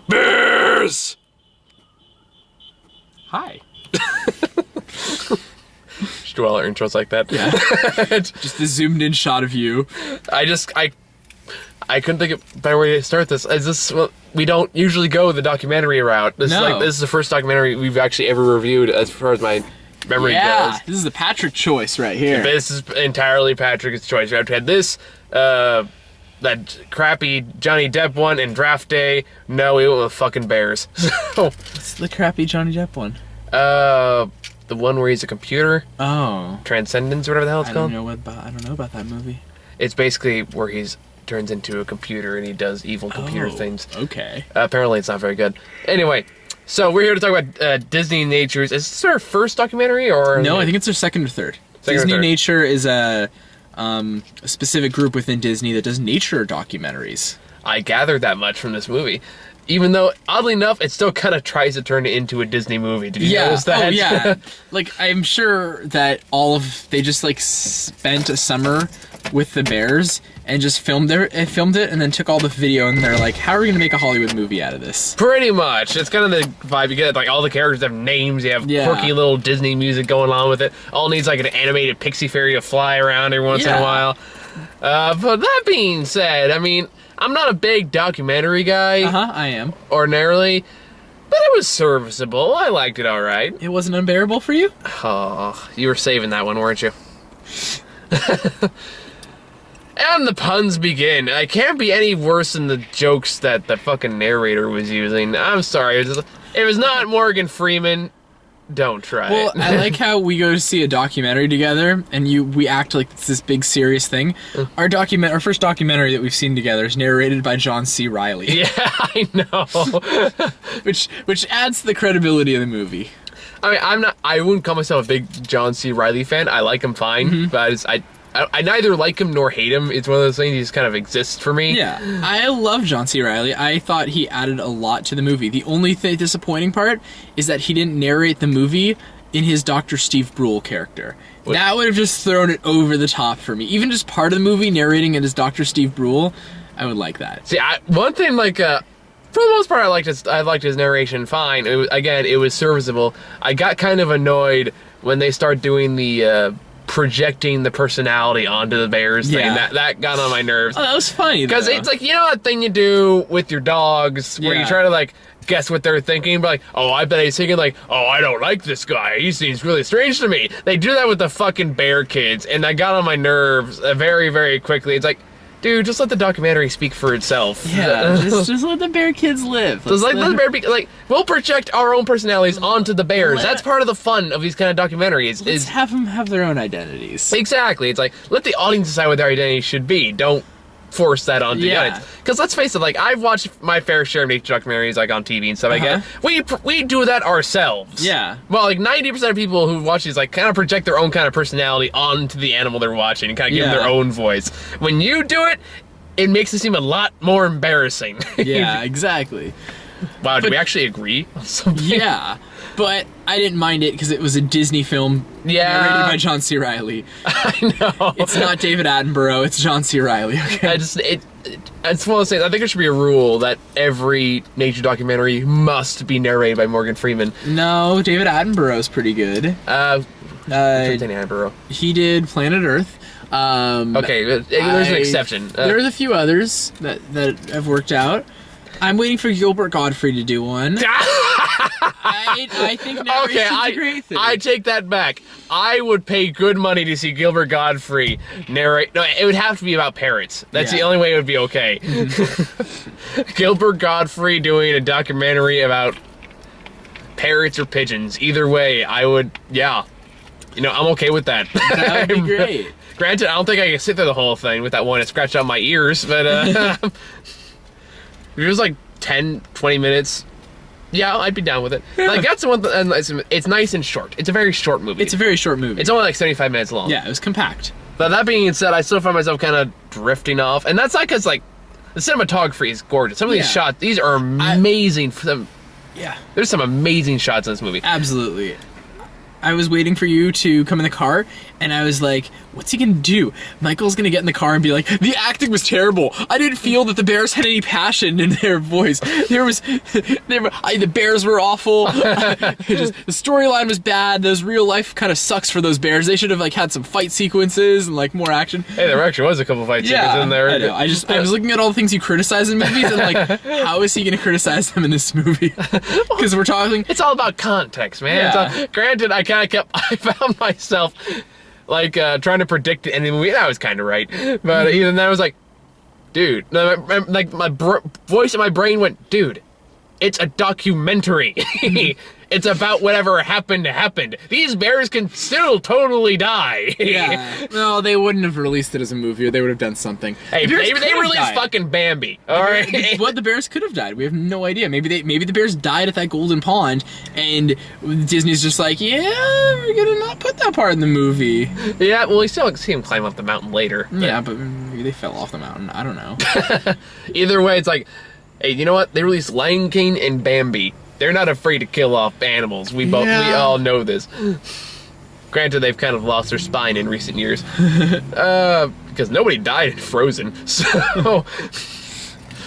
Bears! Hi. Should do all our intros like that. Yeah. Just the zoomed in shot of you. I couldn't think of a better way to start this. We don't usually go the documentary route. This is the first documentary we've actually ever reviewed as far as my memory goes. This is the Patrick choice right here. This is entirely Patrick's choice. We have had this, that crappy Johnny Depp one, and Draft Day. No, we went with fucking Bears. What's the crappy Johnny Depp one? The one where he's a computer. Oh. Transcendence, or whatever the hell it's called. I don't know about that movie. It's basically where he's turns into a computer and he does evil computer things. Okay. Apparently it's not very good. Anyway, so we're here to talk about Disneynatures. Is this our first documentary, or...? No, I think it's our second or third. Disneynature is a specific group within Disney that does nature documentaries. I gathered that much from this movie. Even though, oddly enough, it still kind of tries to turn it into a Disney movie. Did you notice that? Oh, yeah. Like, I'm sure that they just, like, spent a summer with the Bears and just filmed it and then took all the video and they're like, how are we going to make a Hollywood movie out of this? Pretty much. It's kind of the vibe you get. Like, all the characters have names. You have quirky little Disney music going on with it. All needs, like, an animated pixie fairy to fly around every once in a while. But that being said, I mean, I'm not a big documentary guy. I am. Ordinarily. But it was serviceable. I liked it all right. It wasn't unbearable for you? Oh, you were saving that one, weren't you? And the puns begin. I can't be any worse than the jokes that the fucking narrator was using. I'm sorry. If it was not Morgan Freeman, don't try it. Well, I like how we go to see a documentary together, and we act like it's this big serious thing. Our first documentary that we've seen together is narrated by John C. Reilly. Yeah, I know. which adds to the credibility of the movie. I mean, I wouldn't call myself a big John C. Reilly fan. I like him fine, but I neither like him nor hate him. It's one of those things, he just kind of exists for me. Yeah, I love John C. Reilly. I thought he added a lot to the movie. The only disappointing part is that he didn't narrate the movie in his Dr. Steve Brule character. What? That would have just thrown it over the top for me. Even just part of the movie narrating it as Dr. Steve Brule, I would like that. See, one thing, like, for the most part, I liked his narration fine. It was serviceable. I got kind of annoyed when they start doing the projecting the personality onto the Bears thing. That got on my nerves. Oh, that was funny, because it's like, you know that thing you do with your dogs where you try to, like, guess what they're thinking, but like, oh, I bet he's thinking like, oh, I don't like this guy, he seems really strange to me. They do that with the fucking bear kids, and that got on my nerves very, very quickly. It's like, dude, just let the documentary speak for itself. Yeah, just let the bear kids live. Just let the bear be, like, we'll project our own personalities onto the bears. That's part of the fun of these kind of documentaries. Let's have them have their own identities. Exactly. It's like, let the audience decide what their identity should be. Don't force that onto the audience. Because let's face it, like, I've watched my fair share of nature documentaries, like, on TV and stuff like that. We do that ourselves. Yeah. Well, like, 90% of people who watch these, like, kind of project their own kind of personality onto the animal they're watching and kind of give them their own voice. When you do it, it makes it seem a lot more embarrassing. Yeah, exactly. Wow, do we actually agree on something? Yeah, but I didn't mind it because it was a Disney film narrated by John C. Reilly. I know. It's not David Attenborough, it's John C. Reilly, okay? It's one of those things. I think there should be a rule that every nature documentary must be narrated by Morgan Freeman. No, David Attenborough's pretty good. Attenborough. He did Planet Earth. Okay, there's an exception. There's a few others that have worked out. I'm waiting for Gilbert Gottfried to do one. I think narration's a great thing. I take that back. I would pay good money to see Gilbert Gottfried narrate. No, it would have to be about parrots. That's the only way it would be okay. Gilbert Gottfried doing a documentary about parrots or pigeons. Either way, I would, I'm okay with that. That would be great. Granted, I don't think I can sit through the whole thing with that one that scratched out my ears, but if it was like 10, 20 minutes, I'd be down with it. Like, that's the one it's nice and short. It's a very short movie. It's a very short movie. It's only like 75 minutes long. Yeah, it was compact. But that being said, I still find myself kind of drifting off, and that's not because, like, the cinematography is gorgeous. Some of these shots, these are amazing. There's some amazing shots in this movie. Absolutely. I was waiting for you to come in the car, and I was like, what's he gonna do? Michael's gonna get in the car and be like, the acting was terrible. I didn't feel that the Bears had any passion in their voice. The Bears were awful. The storyline was bad. Those real life kind of sucks for those Bears. They should have like had some fight sequences and like more action. Hey, there actually was a couple fight sequences in there. I know. I was looking at all the things you criticize in movies and like, how is he gonna criticize them in this movie? Because we're talking. It's all about context, man. Yeah. Granted, I found myself like trying to predict the end of the movie, and I was kind of right. But even then, I was like, dude, my voice in my brain went, dude, it's a documentary. It's about whatever happened. These bears can still totally die. Yeah. No, they wouldn't have released it as a movie, or they would have done something. Hey, they released fucking Bambi. All right. What the bears could have died, we have no idea. Maybe the bears died at that golden pond, and Disney's just like, yeah, we're gonna not put that part in the movie. Yeah, well, you still see him climb up the mountain later. Yeah, but maybe they fell off the mountain. I don't know. Either way, it's like, hey, you know what? They released Lion King and Bambi. They're not afraid to kill off animals. We all know this. Granted, they've kind of lost their spine in recent years. Because nobody died in Frozen. So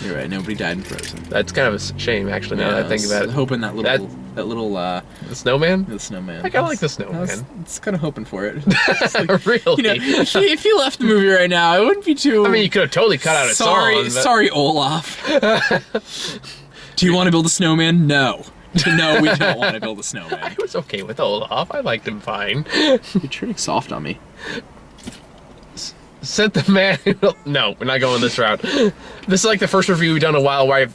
You're right, nobody died in Frozen. that's kind of a shame, actually, now that I think about it. Hoping that little The snowman? the snowman. I kind of like the snowman. It's kind of hoping for it. It's like, Really? you know, if you left the movie right now, I wouldn't be too. I mean, you could have totally cut out a song. But... Sorry, Olaf. Do you want to build a snowman? No. No, we don't want to build a snowman. I was okay with Olaf. I liked him fine. You're turning soft on me. Sent the man. No, we're not going this route. This is like the first review we've done in a while where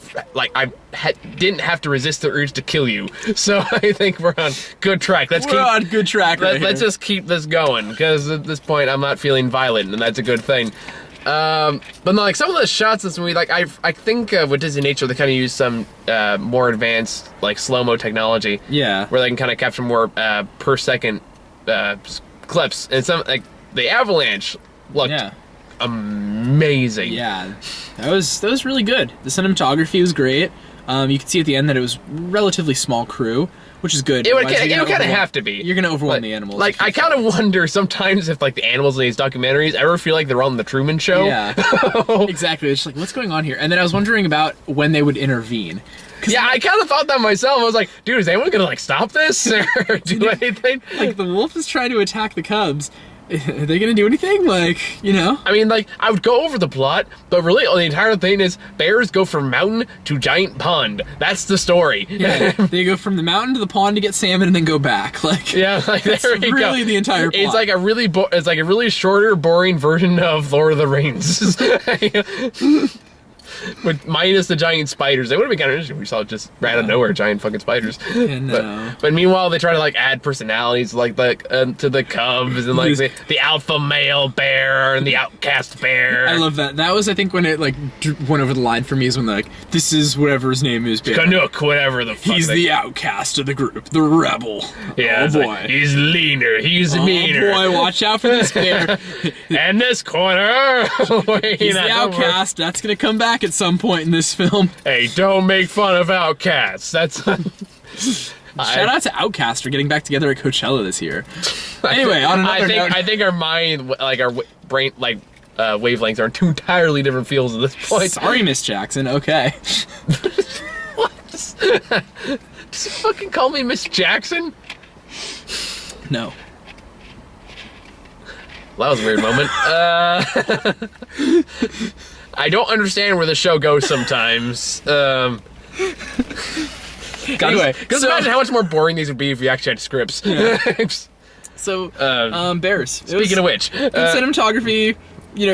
didn't have to resist the urge to kill you. So I think we're on good track. Let's just keep this going, because at this point I'm not feeling violent, and that's a good thing. But no, like some of the shots in this movie, like I think with Disneynature they kind of use some more advanced like slow-mo technology. Yeah. Where they can kind of capture more per second clips, and some like the avalanche looked amazing. Yeah, that was really good. The cinematography was great. You could see at the end that it was relatively small crew, which is good. It would kind of have to be. You're gonna overwhelm the animals. Like I kind of wonder sometimes if like the animals in these documentaries ever feel like they're on the Truman Show. Yeah, exactly. It's just like, what's going on here? And then I was wondering about when they would intervene. Yeah, I kind of thought that myself. I was like, dude, is anyone gonna like stop this or do anything? Like the wolf is trying to attack the cubs. Are they gonna do anything? Like, you know? I mean, like, I would go over the plot, but really, the entire thing is bears go from mountain to giant pond. That's the story. Yeah, they go from the mountain to the pond to get salmon and then go back. Like, yeah, like that's there you really go. The entire plot. It's like a really shorter, boring version of Lord of the Rings. With minus the giant spiders. It would have been kind of interesting. We saw just out of nowhere giant fucking spiders. But meanwhile, they try to like add personalities like to the cubs and like the alpha male bear and the outcast bear. I love that. That was, I think, when it like went over the line for me, is when they're like, this is whatever his name is, bear. Canuck, whatever the fuck. He's the outcast of the group, the rebel. Yeah, oh boy, like, he's leaner, he's meaner. Oh boy, watch out for this bear. And this corner. He's the outcast. That's gonna come back at some point in this film. Hey, don't make fun of outcasts. That's shout out to Outkast for getting back together at Coachella this year. Anyway, on another note, I think our mind, like our brain, like wavelengths are two entirely different fields at this point. Sorry, Miss Jackson. Okay. What? Just fucking call me Miss Jackson? No. Well, that was a weird moment. I don't understand where the show goes sometimes. Anyway, just imagine how much more boring these would be if we actually had scripts. Yeah. So, Bears. Speaking of which, good cinematography,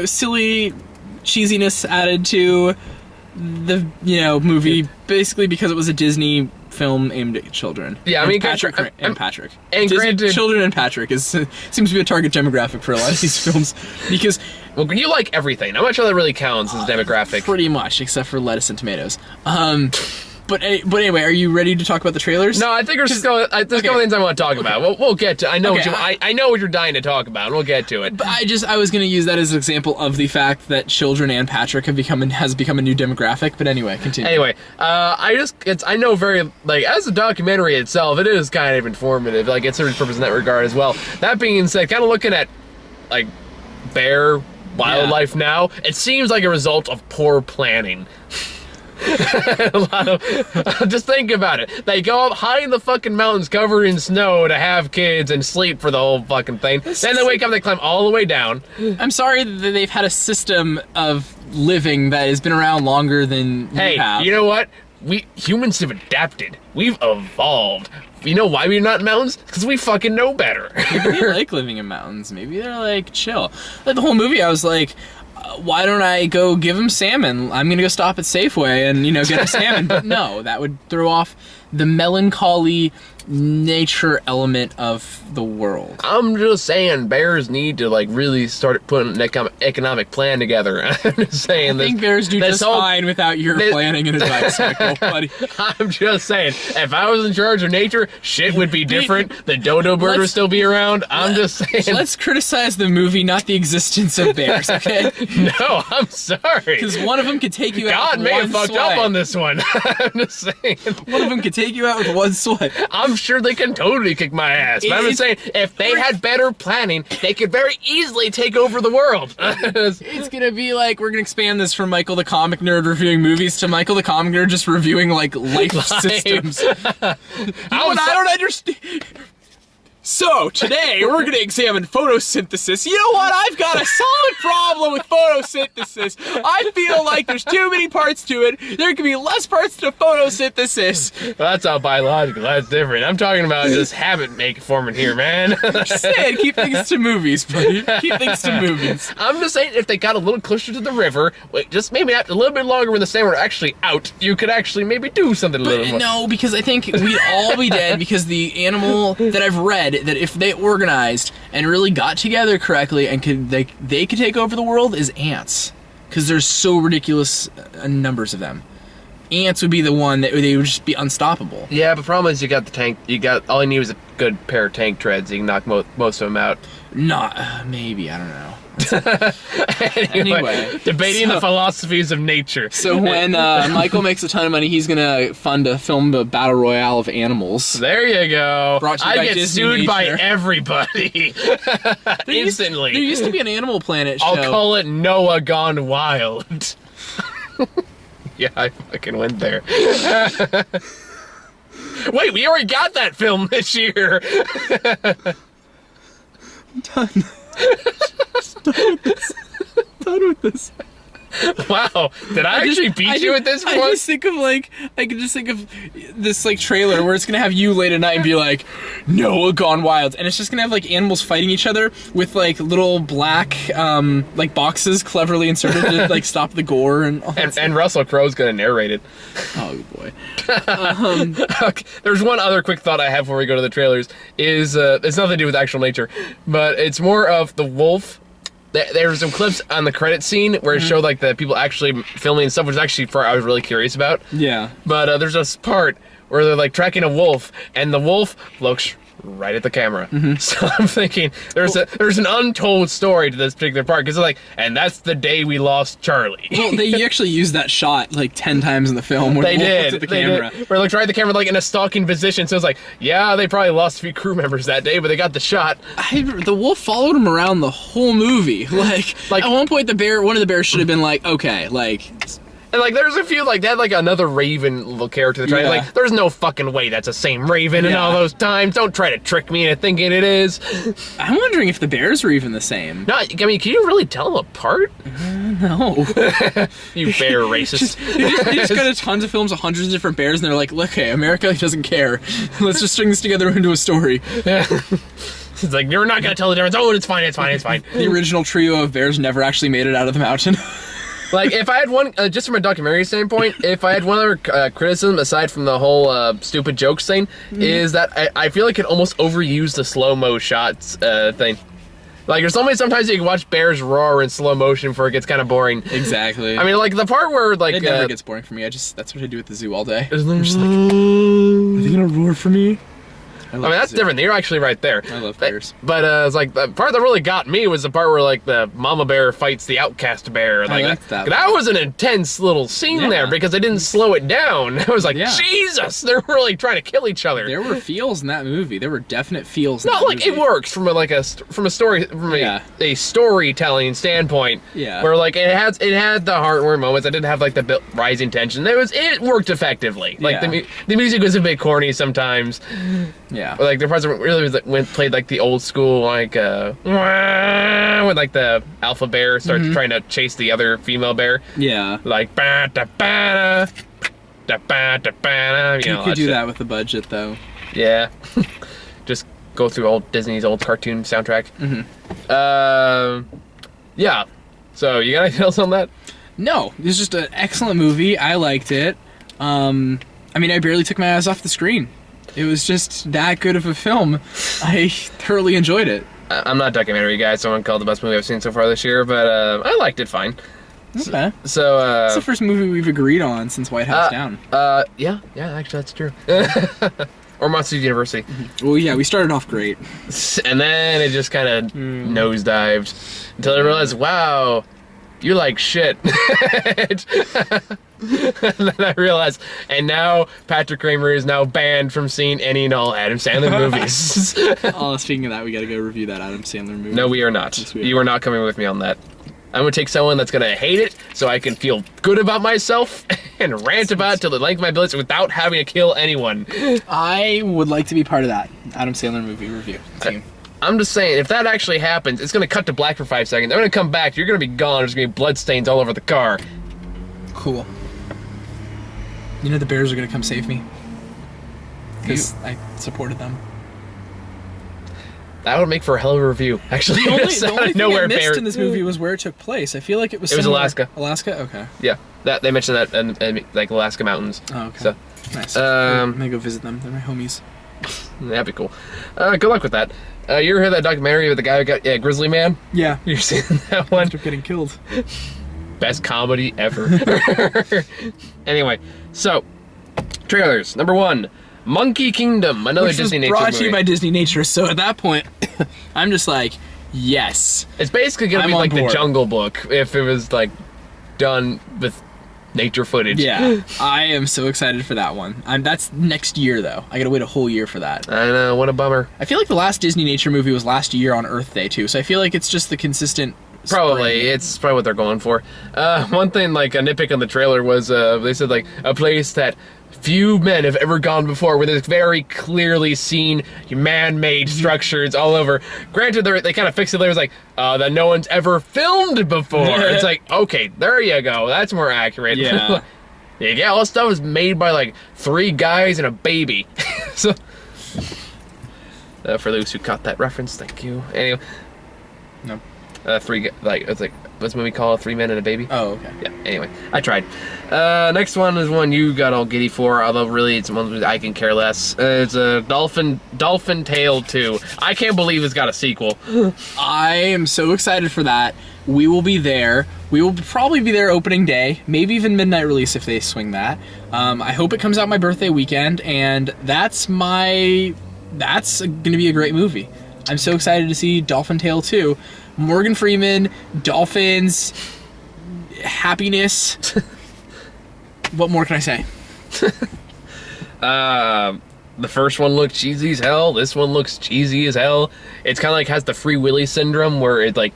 silly cheesiness added to the movie, basically because it was a Disney film aimed at children. Yeah, I mean, Patrick. And Disney, granted, children and Patrick seems to be a target demographic for a lot of these films, because you like everything. I'm not sure that really counts as a demographic. Pretty much, except for lettuce and tomatoes. But anyway, are you ready to talk about the trailers? No, I think there's a couple things I want to talk about. We'll get to. I know what you're dying to talk about, and we'll get to it. But I was going to use that as an example of the fact that children and Patrick has become a new demographic. But anyway, continue. Anyway, I know very, like, as a documentary itself, it is kind of informative. Like, it serves purpose in that regard as well. That being said, kind of looking at, like, bear wildlife now, it seems like a result of poor planning. Just think about it. They go up high in the fucking mountains covered in snow to have kids and sleep for the whole fucking thing. Then they wake up, they climb all the way down. I'm sorry that they've had a system of living that has been around longer than we have. You know what? We humans have adapted. We've evolved. You know why we're not in mountains? Because we fucking know better. Maybe they like living in mountains. Maybe they're like chill. Like the whole movie, I was like, why don't I go give him salmon? I'm gonna go stop at Safeway and get him salmon. But no, that would throw off the melancholy nature element of the world. I'm just saying, bears need to really start putting an economic plan together. I'm just saying. I think bears do just fine without your planning and advice, Michael, buddy. I'm just saying, if I was in charge of nature, shit would be different. The dodo bird would still be around. I'm just saying. Let's criticize the movie, not the existence of bears, okay? No, I'm sorry. Because one of them could take you out with one God may have fucked up on this one. I'm just saying. One of them could take you out with one swipe. I'm sure they can totally kick my ass. But I'm just saying, if they had better planning, they could very easily take over the world. It's gonna be like, we're gonna expand this from Michael the Comic Nerd reviewing movies to Michael the Comic Nerd just reviewing life systems. I don't understand. So, today, we're going to examine photosynthesis. You know what? I've got a solid problem with photosynthesis. I feel like there's too many parts to it. There could be less parts to photosynthesis. Well, that's all biological. That's different. I'm talking about just forming here, man. Just saying, keep things to movies, buddy. Keep things to movies. I'm just saying, if they got a little closer to the river, just maybe a little bit longer when the salmon were actually out, you could actually maybe do something a little more. No, because I think we'd all be dead because the animal that I've read that if they organized and really got together correctly and they could take over the world is ants, because there's so ridiculous numbers of them. Ants would be the one that they would just be unstoppable. Yeah, but the problem is you got the tank. All you need is a good pair of tank treads. You can knock most of them out. Maybe, I don't know. anyway, debating the philosophies of nature. So when Michael makes a ton of money, he's gonna fund a film, the Battle Royale of Animals. There you go. I get sued by everybody instantly. There used to be an Animal Planet show. I'll call it Noah Gone Wild. Yeah, I fucking went there. Wait, we already got that film this year. I'm done. Done with this. Wow, did I actually beat you at this point? I can just think of this trailer where it's gonna have you late at night and be like, Noah Gone Wild, and it's just gonna have animals fighting each other with little black boxes cleverly inserted to stop the gore and all that and Russell Crowe's gonna narrate it. Oh boy. Okay, there's one other quick thought I have before we go to the trailers. It's nothing to do with actual nature, but it's more of the wolf. There were some clips on the credit scene where it showed the people actually filming and stuff, which is actually part I was really curious about. Yeah. But there's this part where they're tracking a wolf, and the wolf looks right at the camera. Mm-hmm. So I'm thinking there's an untold story to this particular part, because and that's the day we lost Charlie. Well, they actually used that shot 10 times in the film. Where they the wolf did. looks at the camera. Where it looks right at the camera, in a stalking position. So it's yeah, they probably lost a few crew members that day, but they got the shot. The wolf followed him around the whole movie. At one point, one of the bears should have been okay, And there's a few they had another Raven little character. Yeah. There's no fucking way that's the same Raven in all those times. Don't try to trick me into thinking it is. I'm wondering if the bears were even the same. No, I mean, can you really tell them apart? No. You bear racist. They just got tons of films of hundreds of different bears, and they're like, look, hey, America doesn't care. Let's just string this together into a story. Yeah. It's you're not gonna tell the difference. Oh, it's fine. The original trio of bears never actually made it out of the mountain. If I had one, just from a documentary standpoint, if I had one other criticism aside from the whole stupid jokes thing, is that I feel like it almost overused the slow-mo shots thing. Like, there's only sometimes you can watch bears roar in slow motion before it gets kind of boring. Exactly. I mean, like, the part where, like... It never gets boring for me. That's what I do at the zoo all day. Isn't there just like, are they gonna roar for me? I mean, that's different. You're actually right there. I love bears. But it's like the part that really got me was the part where like the mama bear fights the outcast bear. Like, I liked that. That was an intense little scene there because they didn't slow it down. I was like, Jesus, they're really trying to kill each other. There were feels in that movie. There were definite feels. Not like it works from a storytelling standpoint. Yeah. Where like it had the heartwarming moments. I didn't have like the rising tension. It worked effectively. Like the music was a bit corny sometimes. Yeah. Like the parts that really played like the old school like when like the alpha bear starts trying to chase the other female bear. Yeah. Like ba da ba da ba da ba. You could do that with the budget though. Yeah. Just go through Disney's old cartoon soundtrack. Yeah. So you got anything else on that? No, it was just an excellent movie. I liked it. I mean, I barely took my eyes off the screen. It was just that good of a film. I thoroughly enjoyed it. I'm not a documentary guy. Someone called the best movie I've seen so far this year, but I liked it fine. Okay. So it's the first movie we've agreed on since White House Down. Yeah, actually that's true. Or Monsters University. Well, yeah, we started off great. And then it just kind of nosedived until I realized, wow, you like shit. And then I realized, and now Patrick Kramer is now banned from seeing any and all Adam Sandler movies. Oh, speaking of that, we gotta go review that Adam Sandler movie. No, we are not. Yes, we are. You are not coming with me on that. I'm gonna take someone that's gonna hate it so I can feel good about myself and rant about it till the length of my abilities without having to kill anyone. I would like to be part of that Adam Sandler movie review team. I'm just saying, if that actually happens, it's gonna cut to black for 5 seconds. I'm gonna come back, you're gonna be gone, there's gonna be bloodstains all over the car. Cool. You know the bears are gonna come save me. Because I supported them. That would make for a hell of a review, actually. The only thing I missed in this movie was where it took place. I feel like it was somewhere. Alaska. Alaska? Okay. Yeah, they mentioned that in like Alaska mountains. Oh, okay. So, nice. I'm gonna go visit them. They're my homies. That'd be cool. Good luck with that. You ever heard that documentary with the guy who got Grizzly Man? Yeah. You're seeing that one? After getting killed. Best comedy ever. Anyway, so trailers. Number 1, Monkey Kingdom, another Disneynature movie. Brought to you by Disneynature. So at that point, I'm just like, yes. It's basically gonna be like the Jungle Book if it was like done with nature footage. Yeah, I am so excited for that one. That's next year though. I gotta wait a whole year for that. I know, what a bummer. I feel like the last Disneynature movie was last year on Earth Day too. So I feel like it's just the consistent. Probably, it's probably what they're going for. One thing, like a nitpick on the trailer was they said like a place that few men have ever gone before, where there's very clearly seen man-made structures all over. Granted, they kind of fixed it. There was like that no one's ever filmed before. It's like, okay, there you go. That's more accurate. Yeah. Yeah, all this stuff was made by like 3 guys and a baby. So, for those who caught that reference, thank you. Anyway. No. It's like what's the movie called? 3 Men and a Baby. Oh, okay. Yeah. Anyway, I tried. Next one is one you got all giddy for, although really it's one I can care less. It's a Dolphin Tale 2. I can't believe it's got a sequel. I am so excited for that. We will be there. We will probably be there opening day, maybe even midnight release if they swing that. I hope it comes out my birthday weekend, and that's gonna be a great movie. I'm so excited to see Dolphin Tale 2. Morgan Freeman, dolphins, happiness. What more can I say? The first one looked cheesy as hell. This one looks cheesy as hell. It's kind of like has the Free Willy syndrome where it like,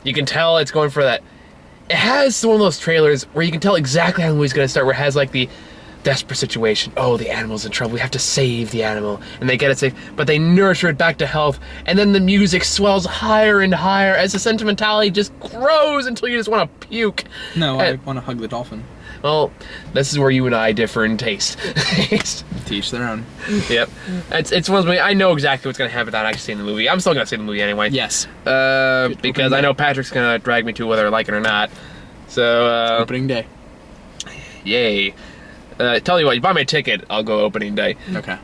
you can tell it's going for that. It has one of those trailers where you can tell exactly how the movie's going to start, where it has like the desperate situation. Oh, the animal's in trouble. We have to save the animal. And they get it safe, but they nurture it back to health. And then the music swells higher and higher as the sentimentality just grows until you just want to puke. No, I want to hug the dolphin. Well, this is where you and I differ in taste. To each their own. Yep. It's one of those. I know exactly what's going to happen without actually seeing the movie. I'm still going to see the movie anyway. Yes. Because I know Patrick's going to drag me to whether I like it or not. So, opening day. Yay. Tell you what, you buy me a ticket, I'll go opening day. Okay.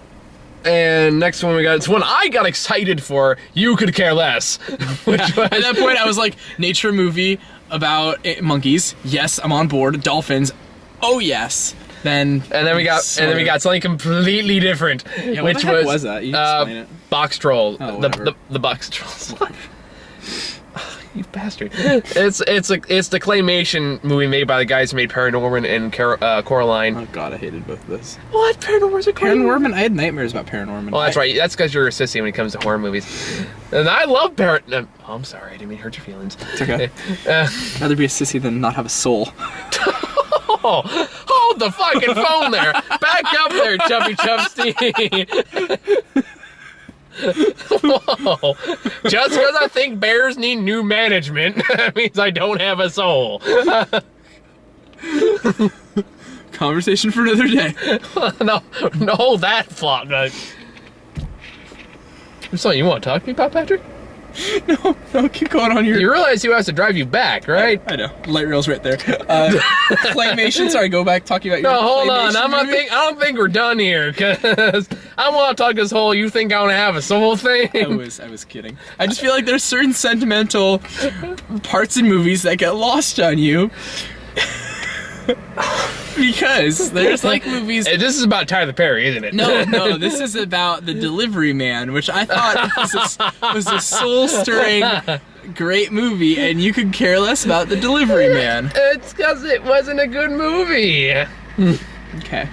And next one we got, it's one I got excited for. You could care less. Which was, At that point, I was like, nature movie about monkeys. Yes, I'm on board. Dolphins. Oh yes. Then and then we got something completely different, Yeah, which what the heck was that? You explain it. Box Troll. Oh, the Box Trolls. You bastard! It's the claymation movie made by the guys who made Paranorman and Coraline. Oh god, I hated both of those. What? Paranorman's a Paranorman? I had nightmares about Paranorman. Well, that's right. That's because you're a sissy when it comes to horror movies. And I love Oh, I'm sorry. I didn't mean to hurt your feelings. It's okay. I'd rather be a sissy than not have a soul. Oh, hold the fucking phone there. Back up there, Chubby Chubsty. Whoa. Just because I think bears need new management, that means I don't have a soul. Conversation for another day. No, that flop. There's something you want to talk to me about, Patrick? No, keep going on your... You realize who has to drive you back, right? I know. Light rail's right there. Claymation, sorry, go back talking about your No, hold on. movie. I don't think we're done here, because I want to talk this whole you think I want to have a soul thing. I was kidding. I just feel like there's certain sentimental parts in movies that get lost on you. Because there's like movies... This is about Tyler Perry, isn't it? No, this is about The Delivery Man, which I thought was a soul-stirring, great movie, and you could care less about The Delivery Man. It's because it wasn't a good movie. Okay.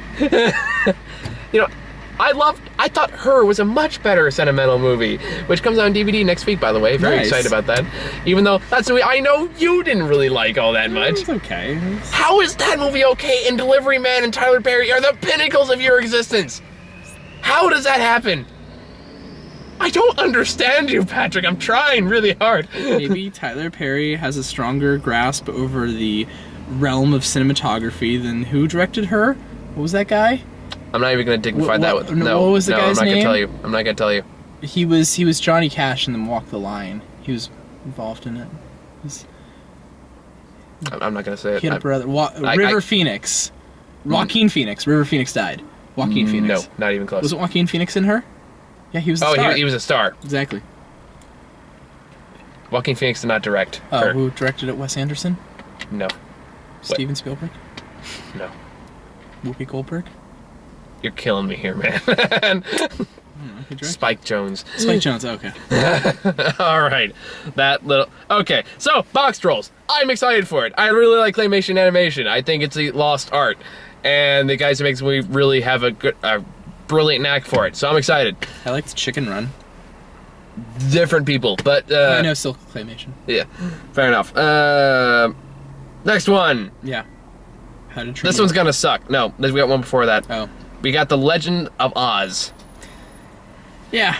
You know, I thought Her was a much better sentimental movie, which comes out on DVD next week, by the way. Very Nice. excited about that. Even though that's a movie I know you didn't really like all that much. It's okay. How is that movie okay and Delivery Man and Tyler Perry are the pinnacles of your existence? How does that happen? I don't understand you, Patrick. I'm trying really hard. Maybe Tyler Perry has a stronger grasp over the realm of cinematography than who directed Her? What was that guy? I'm not even going to dignify that with... No, what was the guy's I'm not name? Gonna tell you. I'm not going to tell you. He was Johnny Cash in the Walk the Line. He was involved in it. I'm not going to say it. He had a brother. River Phoenix. Joaquin Phoenix. River Phoenix died. Joaquin Phoenix. No, not even close. Wasn't Joaquin Phoenix in Her? Yeah, he was the star. He was a star. Exactly. Joaquin Phoenix did not direct Oh, Her. who directed it? Wes Anderson? No. Steven Spielberg? No. Whoopi Goldberg? You're killing me here, man. Spike Jonze. Spike Jonze, okay. All right. Okay, so, Box Trolls. I'm excited for it. I really like claymation animation. I think it's a lost art. And the guys who make this movie really have a brilliant knack for it. So I'm excited. I liked Chicken Run. Different people, but... I know, still claymation. Yeah, fair enough. Next one. Yeah. How to Train This one's gonna suck. No, we got one before that. Oh. We got The Legend of Oz. Yeah.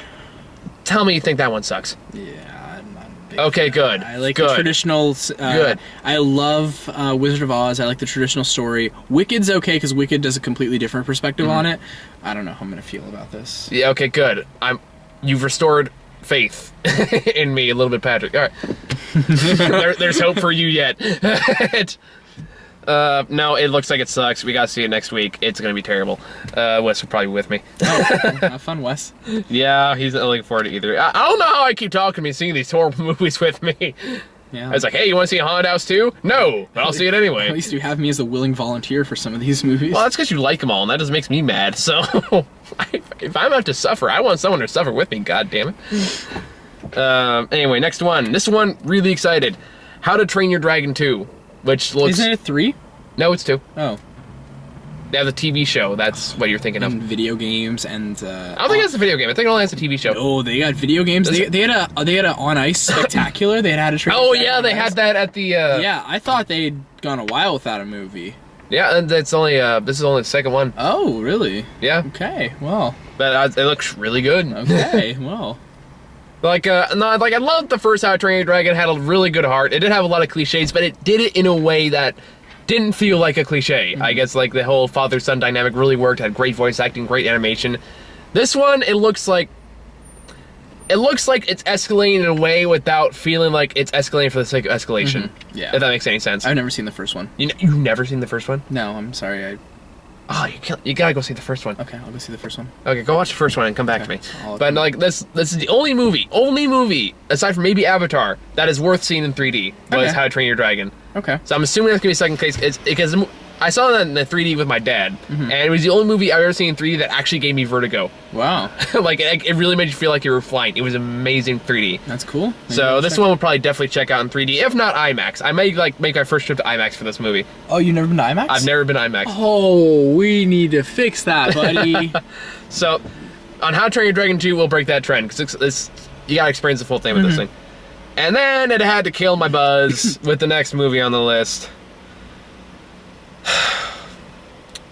Tell me you think that one sucks. Yeah, I'm not a big Okay, fan. good. I like good. the traditional... Good. I love Wizard of Oz. I like the traditional story. Wicked's okay, because Wicked does a completely different perspective on it. I don't know how I'm going to feel about this. Yeah, okay, good. You've restored faith in me a little bit, Patrick. All right. There's hope for you yet. No, it looks like it sucks. We gotta see it next week. It's gonna be terrible. Wes will probably be with me. Oh, have fun, Wes. Yeah, he's not looking forward to either. I don't know how I keep talking to me, seeing these horrible movies with me. Yeah. I was like, hey, you want to see a haunted house too? No, but I'll see it anyway. At least you have me as a willing volunteer for some of these movies. Well, that's because you like them all, and that just makes me mad. So, if I'm about to suffer, I want someone to suffer with me. God damn it. Anyway, next one. This one, really excited. How to Train Your Dragon 2, which looks... Isn't it 3? No, it's 2. Oh. They have the TV show. That's what you're thinking of. And video games and... I don't think it's a video game. I think it only has a TV show. Oh, they got video games. They had a On Ice Spectacular. They had a Train Oh, yeah, they had that at the... Yeah, I thought they'd gone a while without a movie. Yeah, and that's only... this is only the second one. Oh, really? Yeah. Okay, well. But it looks really good. Okay, well. Like, I loved the first How to Train Your Dragon. It had a really good heart. It did have a lot of cliches, but it did it in a way that didn't feel like a cliche. I guess, like, the whole father-son dynamic really worked. Had great voice acting, great animation. This one, it looks like it's escalating in a way without feeling like it's escalating for the sake of escalation. Yeah. If that makes any sense. I've never seen the first one. You've never seen the first one? No, I'm sorry. Oh, you gotta go see the first one. Okay, I'll go see the first one. Okay, go watch the first one and come back to me. I'll But like this is the only movie aside from maybe Avatar that is worth seeing in 3D was Okay. How to Train Your Dragon. Okay. So I'm assuming that's gonna be second place. It's because I saw that in the 3D with my dad, and it was the only movie I've ever seen in 3D that actually gave me vertigo. Wow. Like it really made you feel like you were flying. It was amazing 3D. That's cool. Maybe So I'll this check one would probably definitely check out in 3D, if not IMAX. I may like make my first trip to IMAX for this movie. Oh, you've never been to IMAX? I've never been to IMAX. Oh, we need to fix that, buddy. So on How to Train Your Dragon 2, we'll break that trend because you gotta experience the full thing with this thing. And then it had to kill my buzz with the next movie on the list.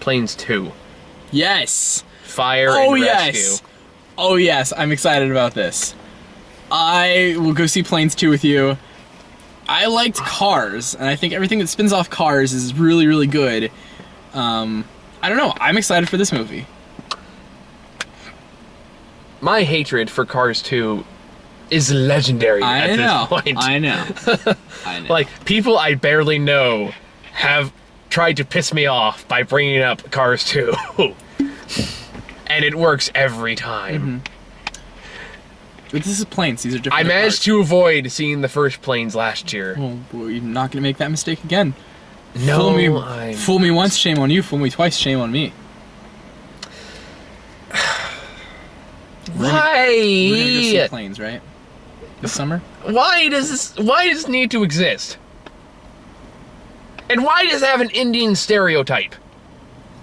Planes 2. Yes. Fire Oh, and yes. Rescue. Oh, yes. I'm excited about this. I will go see Planes 2 with you. I liked Cars, and I think everything that spins off Cars is really, really good. I don't know. I'm excited for this movie. My hatred for Cars 2 is legendary at this point. I know. I know. Like, people I barely know have tried to piss me off by bringing up Cars 2. And it works every time. But this is Planes. These are different. I managed to avoid seeing the first Planes last year. Well, you're not going to make that mistake again. No, Fool me once, shame on you. Fool me twice, shame on me. Why? We're gonna go see Planes, right? This summer? Why does this need to exist? And why does it have an Indian stereotype?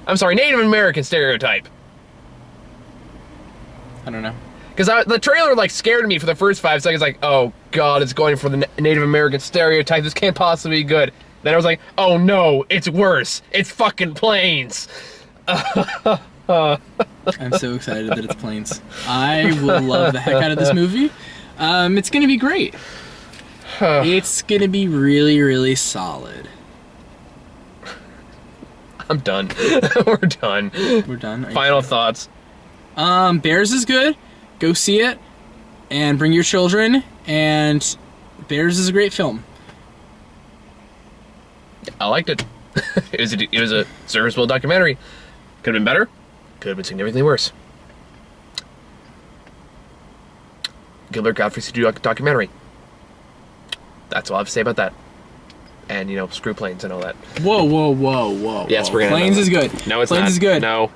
I'm sorry, Native American stereotype. I don't know. Because the trailer like scared me for the first 5 seconds, like, oh god, it's going for the Native American stereotype. This can't possibly be good. Then I was like, oh no, it's worse. It's fucking Planes. I'm so excited that it's Planes. I will love the heck out of this movie. It's gonna be great. It's gonna be really, really solid. I'm done. We're done. We're done. Final thoughts. Bears is good. Go see it, and bring your children. And Bears is a great film. I liked it. It was a serviceable documentary. Could have been better. Could have been significantly worse. Gilbert Gottfried's documentary. That's all I have to say about that. And, screw Planes and all that. Whoa. Yes, we're gonna Planes know is that. good. No, it's Planes not. is good. No.